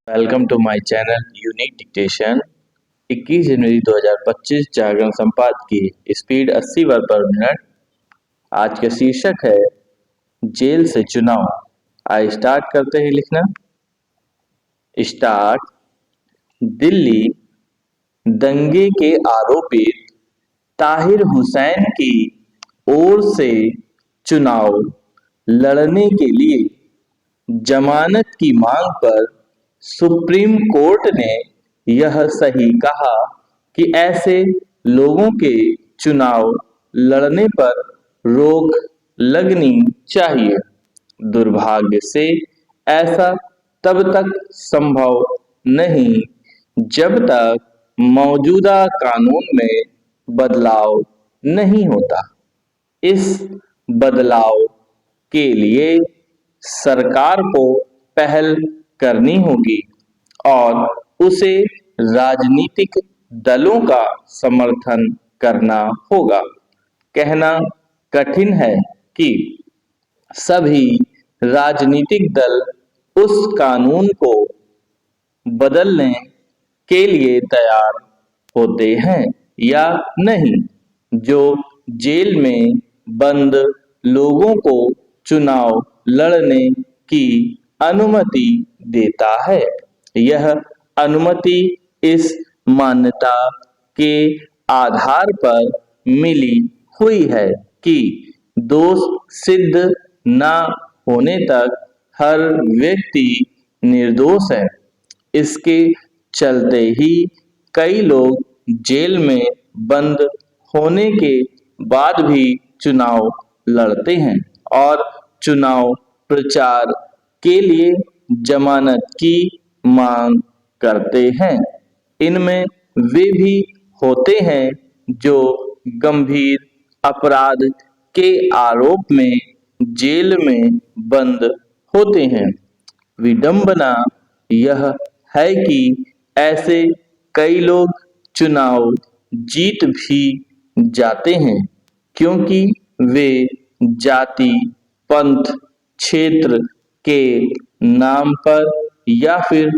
Welcome to my channel unique dictation. 21 जनवरी 2025 जागरण संपादकीय speed 80 word पर मिनट। आज का शीर्षक है जेल से चुनाव। आइए स्टार्ट करते हैं लिखना। स्टार्ट। दिल्ली दंगे के आरोपित ताहिर हुसैन की ओर से चुनाव लड़ने के लिए जमानत की मांग पर सुप्रीम कोर्ट ने यह सही कहा कि ऐसे लोगों के चुनाव लड़ने पर रोक लगनी चाहिए। दुर्भाग्य से ऐसा तब तक संभव नहीं जब तक मौजूदा कानून में बदलाव नहीं होता। इस बदलाव के लिए सरकार को पहल करनी होगी और उसे राजनीतिक दलों का समर्थन करना होगा। कहना कठिन है कि सभी राजनीतिक दल उस कानून को बदलने के लिए तैयार होते हैं या नहीं जो जेल में बंद लोगों को चुनाव लड़ने की अनुमति देता है। यह अनुमति इस मान्यता के आधार पर मिली हुई है कि दोष सिद्ध न होने तक हर व्यक्ति निर्दोष है। इसके चलते ही कई लोग जेल में बंद होने के बाद भी चुनाव लड़ते हैं और चुनाव प्रचार के लिए जमानत की मांग करते हैं। इनमें वे भी होते हैं जो गंभीर अपराध के आरोप में जेल में बंद होते हैं। विडंबना यह है कि ऐसे कई लोग चुनाव जीत भी जाते हैं क्योंकि वे जाति, पंथ, क्षेत्र के नाम पर या फिर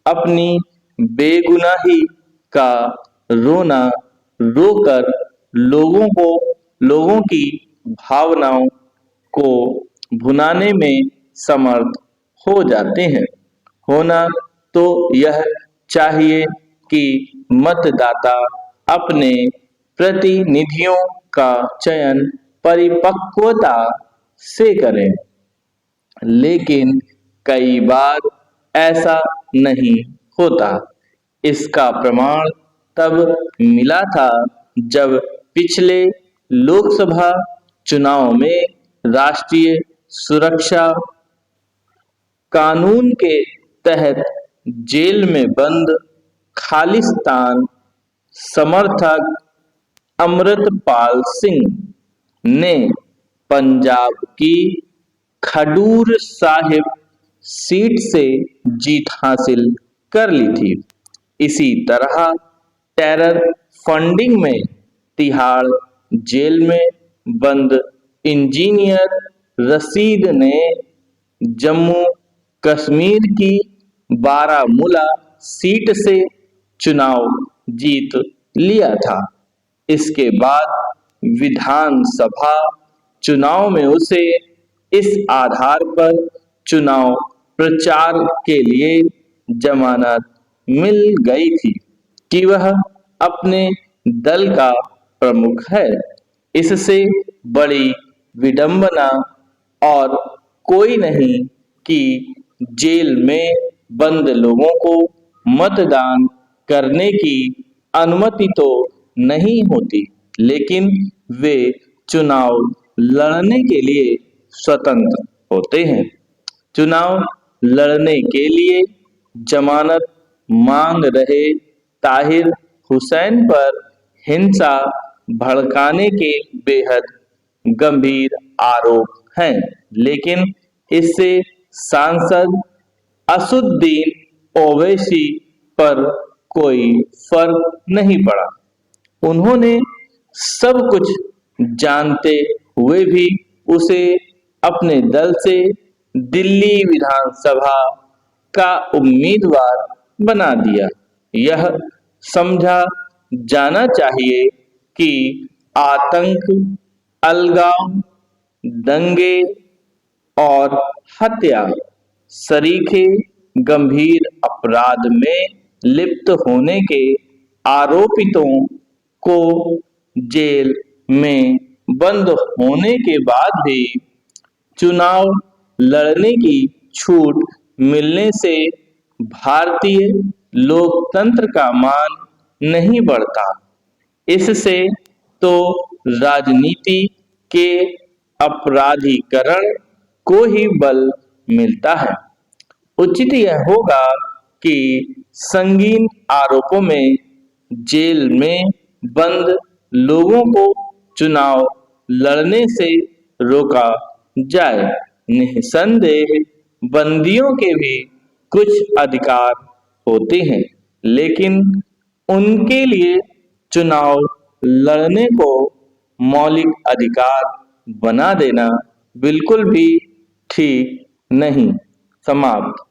अपनी बेगुनाही का रोना रोकर लोगों की भावनाओं को भुनाने में समर्थ हो जाते हैं। होना तो यह चाहिए कि मतदाता अपने प्रतिनिधियों का चयन परिपक्वता से करें, लेकिन कई बार ऐसा नहीं होता। इसका प्रमाण तब मिला था जब पिछले लोकसभा चुनाव में राष्ट्रीय सुरक्षा कानून के तहत जेल में बंद खालिस्तान समर्थक अमृतपाल सिंह ने पंजाब की खडूर साहिब सीट से जीत हासिल कर ली थी। इसी तरह टेरर फंडिंग में तिहाड़ जेल में बंद इंजीनियर रशीद ने जम्मू कश्मीर की बारामूला सीट से चुनाव जीत लिया था। इसके बाद विधानसभा चुनाव में उसे इस आधार पर चुनाव प्रचार के लिए जमानत मिल गई थी कि वह अपने दल का प्रमुख है। इससे बड़ी विडंबना और कोई नहीं कि जेल में बंद लोगों को मतदान करने की अनुमति तो नहीं होती, लेकिन वे चुनाव लड़ने के लिए स्वतंत्र होते हैं। चुनाव लड़ने के लिए जमानत मांग रहे ताहिर हुसैन पर हिंसा भड़काने के बेहद गंभीर आरोप हैं, लेकिन इससे सांसद असुद्दीन ओवैसी पर कोई फर्क नहीं पड़ा। उन्होंने सब कुछ जानते हुए भी उसे अपने दल से दिल्ली विधानसभा का उम्मीदवार बना दिया। यह समझा जाना चाहिए कि आतंक, अलगाव, दंगे और हत्या सरीखे गंभीर अपराध में लिप्त होने के आरोपितों को जेल में बंद होने के बाद भी चुनाव लड़ने की छूट मिलने से भारतीय लोकतंत्र का मान नहीं बढ़ता। इससे तो राजनीति के अपराधीकरण को ही बल मिलता है। उचित यह होगा कि संगीन आरोपों में जेल में बंद लोगों को चुनाव लड़ने से रोका जाए। निस्संदेह बंदियों के भी कुछ अधिकार होते हैं, लेकिन उनके लिए चुनाव लड़ने को मौलिक अधिकार बना देना बिल्कुल भी ठीक नहीं। समाप्त।